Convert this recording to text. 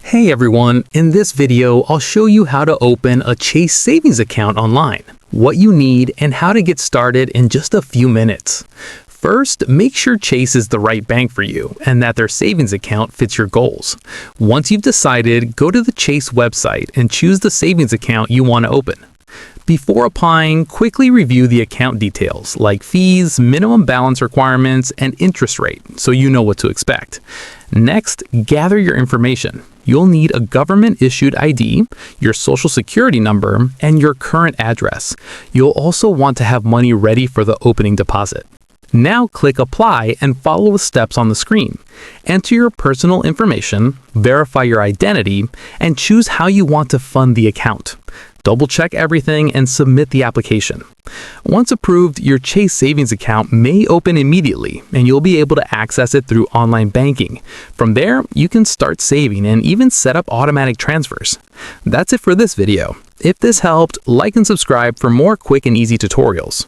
Hey everyone, in this video I'll show you how to open a Chase savings account online, what you need, and how to get started in just a few minutes. First, make sure Chase is the right bank for you and that their savings account fits your goals. Once you've decided, go to the Chase website and choose the savings account you want to open. Before applying, quickly review the account details like fees, minimum balance requirements, and interest rate so you know what to expect. Next, gather your information. You'll need a government-issued ID, your social security number, and your current address. You'll also want to have money ready for the opening deposit. Now click Apply and follow the steps on the screen. Enter your personal information, verify your identity, and choose how you want to fund the account. Double-check everything and submit the application. Once approved, your Chase savings account may open immediately, and you'll be able to access it through online banking. From there, you can start saving and even set up automatic transfers. That's it for this video. If this helped, like and subscribe for more quick and easy tutorials.